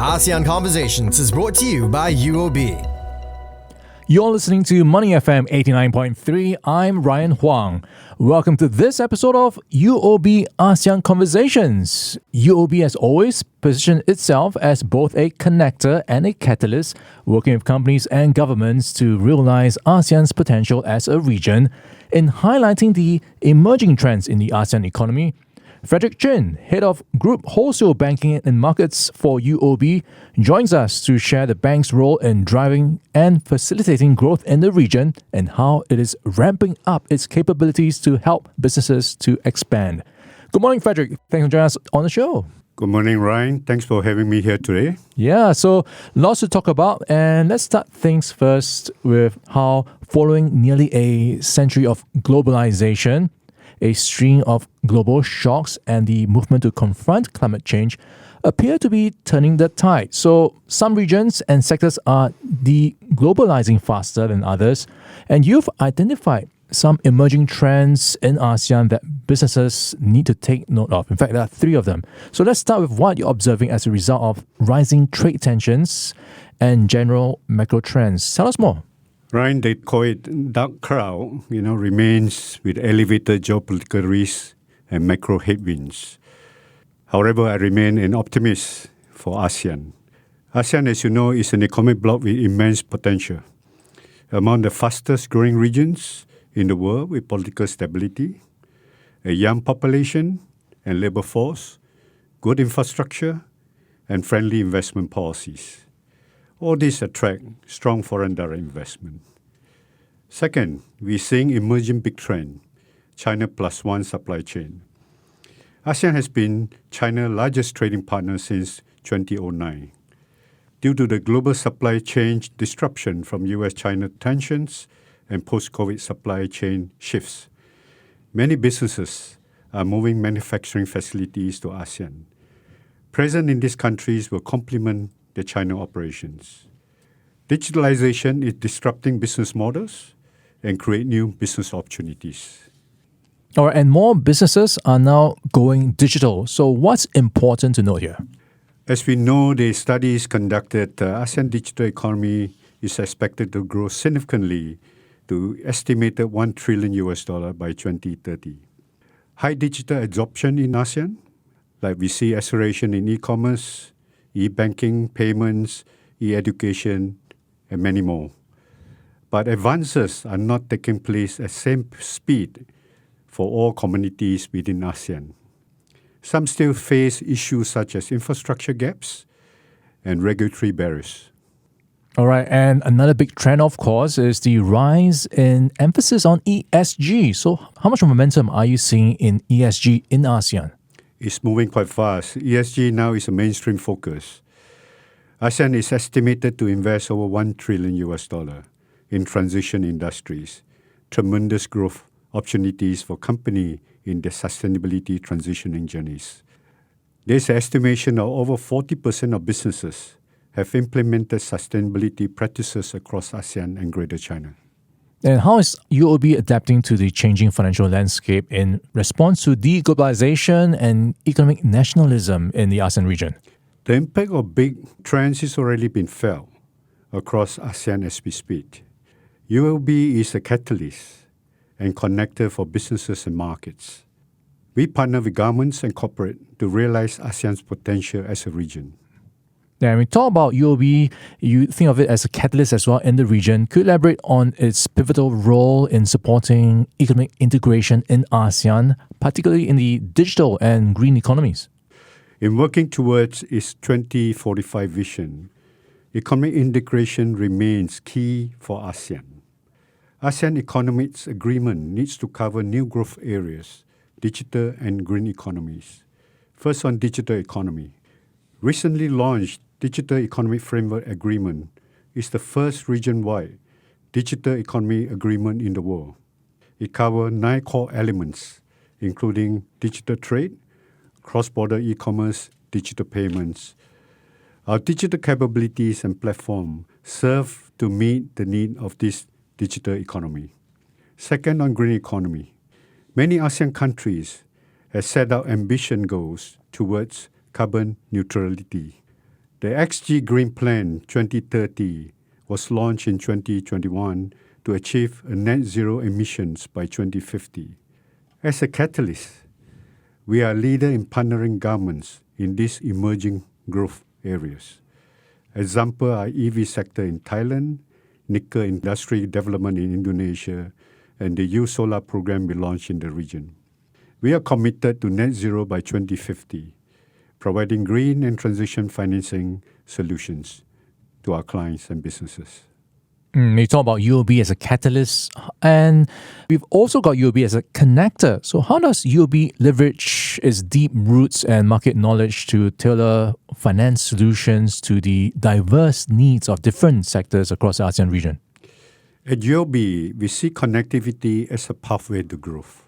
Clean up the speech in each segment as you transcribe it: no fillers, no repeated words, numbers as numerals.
ASEAN Conversations is brought to you by UOB. You're listening to Money FM 89.3. I'm Ryan Huang. Welcome to this episode of UOB ASEAN Conversations. UOB has always positioned itself as both a connector and a catalyst, working with companies and governments to realize ASEAN's potential as a region. In highlighting the emerging trends in the ASEAN economy, Frederick Chin, Head of Group Wholesale Banking and Markets for UOB, joins us to share the bank's role in driving and facilitating growth in the region and how it is ramping up its capabilities to help businesses to expand. Good morning, Frederick. Thanks for joining us on the show. Good morning, Ryan. Thanks for having me here today. Yeah, so lots to talk about. And let's start things first with how, following nearly a century of globalization, a string of global shocks and the movement to confront climate change appear to be turning the tide. So some regions and sectors are de-globalizing faster than others. And you've identified some emerging trends in ASEAN that businesses need to take note of. In fact, there are three of them. So let's start with what you're observing as a result of rising trade tensions and general macro trends. Tell us more. Ryan, they call it dark cloud, remains with elevated geopolitical risks and macro headwinds. However, I remain an optimist for ASEAN. ASEAN, as you know, is an economic bloc with immense potential. Among the fastest growing regions in the world with political stability, a young population and labor force, good infrastructure, and friendly investment policies. All these attract strong foreign direct investment. Second, we're seeing emerging big trend, China plus one supply chain. ASEAN has been China's largest trading partner since 2009. Due to the global supply chain disruption from US-China tensions and post-COVID supply chain shifts, many businesses are moving manufacturing facilities to ASEAN. Presence in these countries will complement the China operations. Digitalization is disrupting business models and create new business opportunities. All right, and more businesses are now going digital. So what's important to note here? As we know, the studies conducted, the ASEAN digital economy is expected to grow significantly to estimated $1 trillion by 2030. High digital adoption in ASEAN, like we see acceleration in e-commerce, e-banking, payments, e-education, and many more. But advances are not taking place at the same speed for all communities within ASEAN. Some still face issues such as infrastructure gaps and regulatory barriers. All right, and another big trend, of course, is the rise in emphasis on ESG. So how much momentum are you seeing in ESG in ASEAN? It's moving quite fast. ESG now is a mainstream focus. ASEAN is estimated to invest over $1 trillion in transition industries, tremendous growth opportunities for companies in their sustainability transitioning journeys. There's an estimation of over 40% of businesses have implemented sustainability practices across ASEAN and Greater China. And how is UOB adapting to the changing financial landscape in response to deglobalization and economic nationalism in the ASEAN region? The impact of big trends has already been felt across ASEAN as we speak. UOB is a catalyst and connector for businesses and markets. We partner with governments and corporate to realize ASEAN's potential as a region. Yeah, when we talk about UOB, you think of it as a catalyst as well in the region. Could you elaborate on its pivotal role in supporting economic integration in ASEAN, particularly in the digital and green economies? In working towards its 2045 vision, economic integration remains key for ASEAN. ASEAN Economics Agreement needs to cover new growth areas, digital and green economies. First on digital economy. Recently launched Digital Economic Framework Agreement is the first region-wide digital economy agreement in the world. It covers 9 core elements, including digital trade, cross-border e-commerce, digital payments. Our digital capabilities and platform serve to meet the need of this digital economy. Second, on green economy. Many ASEAN countries have set out ambitious goals towards carbon neutrality. The XG Green Plan 2030 was launched in 2021 to achieve a net zero emissions by 2050. As a catalyst, we are a leader in partnering governments in these emerging growth areas. Example are EV sector in Thailand, nickel industry development in Indonesia, and the youth solar program we launched in the region. We are committed to net zero by 2050, providing green and transition financing solutions to our clients and businesses. You talk about UOB as a catalyst, and we've also got UOB as a connector. So how does UOB leverage its deep roots and market knowledge to tailor finance solutions to the diverse needs of different sectors across the ASEAN region? At UOB, we see connectivity as a pathway to growth.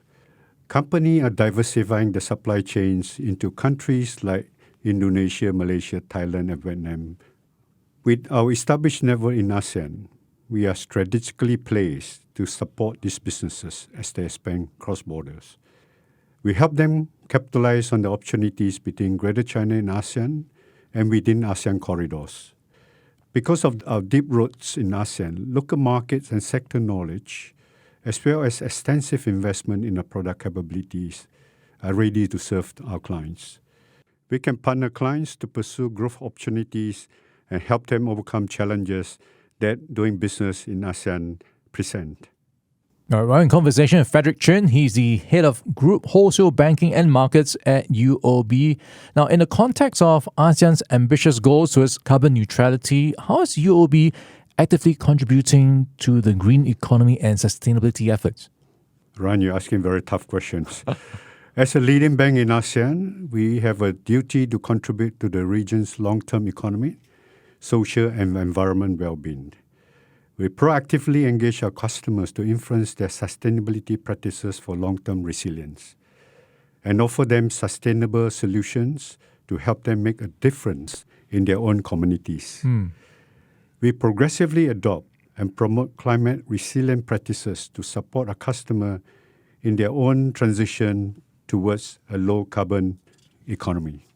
Companies are diversifying the supply chains into countries like Indonesia, Malaysia, Thailand, and Vietnam. With our established network in ASEAN, we are strategically placed to support these businesses as they expand cross borders. We help them capitalize on the opportunities between Greater China and ASEAN and within ASEAN corridors. Because of our deep roots in ASEAN, local markets and sector knowledge, as well as extensive investment in our product capabilities, are ready to serve our clients. We can partner clients to pursue growth opportunities and help them overcome challenges that doing business in ASEAN present. All right, we're in conversation with Frederick Chin. He's the head of Group Wholesale Banking and Markets at UOB. Now, in the context of ASEAN's ambitious goals towards carbon neutrality, how is UOB actively contributing to the green economy and sustainability efforts? Ryan, you're asking very tough questions. As a leading bank in ASEAN, we have a duty to contribute to the region's long-term economy, social and environment well-being. We proactively engage our customers to influence their sustainability practices for long-term resilience and offer them sustainable solutions to help them make a difference in their own communities. We progressively adopt and promote climate resilient practices to support our customer in their own transition towards a low-carbon economy.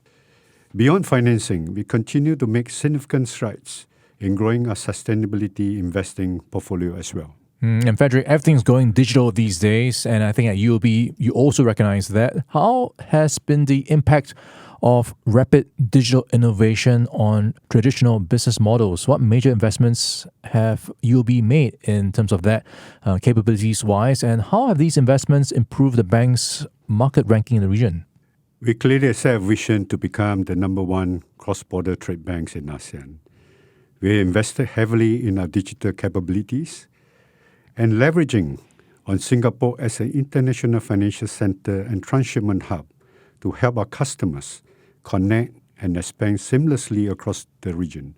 Beyond financing, we continue to make significant strides in growing our sustainability investing portfolio as well. And Frederick, everything's going digital these days, and I think at UOB you also recognize that. How has been the impact of rapid digital innovation on traditional business models? What major investments have UOB made in terms of that capabilities-wise, and how have these investments improved the bank's market ranking in the region? We clearly set a vision to become the number one cross-border trade banks in ASEAN. We invested heavily in our digital capabilities and leveraging on Singapore as an international financial center and transshipment hub to help our customers connect and expand seamlessly across the region.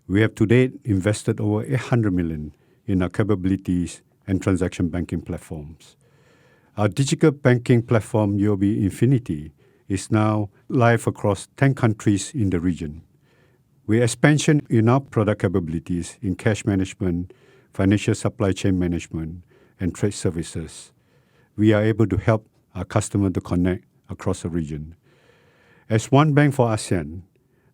We have to date invested over $800 million in our capabilities and transaction banking platforms. Our digital banking platform, UOB Infinity, is now live across 10 countries in the region. With expansion in our product capabilities in cash management, financial supply chain management, and trade services, we are able to help our customers to connect across the region. As one bank for ASEAN,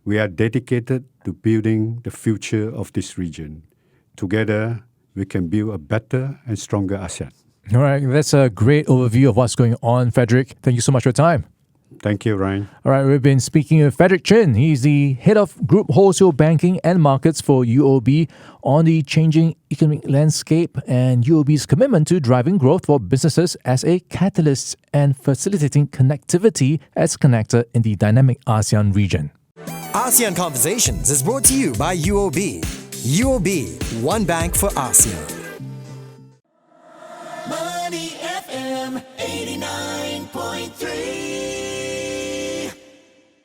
we are dedicated to building the future of this region. Together, we can build a better and stronger ASEAN. All right, that's a great overview of what's going on, Frederick. Thank you so much for your time. Thank you, Ryan. All right, we've been speaking with Frederick Chin. He's the head of Group Wholesale Banking and Markets for UOB on the changing economic landscape and UOB's commitment to driving growth for businesses as a catalyst and facilitating connectivity as a connector in the dynamic ASEAN region. ASEAN Conversations is brought to you by UOB. UOB, one bank for ASEAN. Money FM 89.3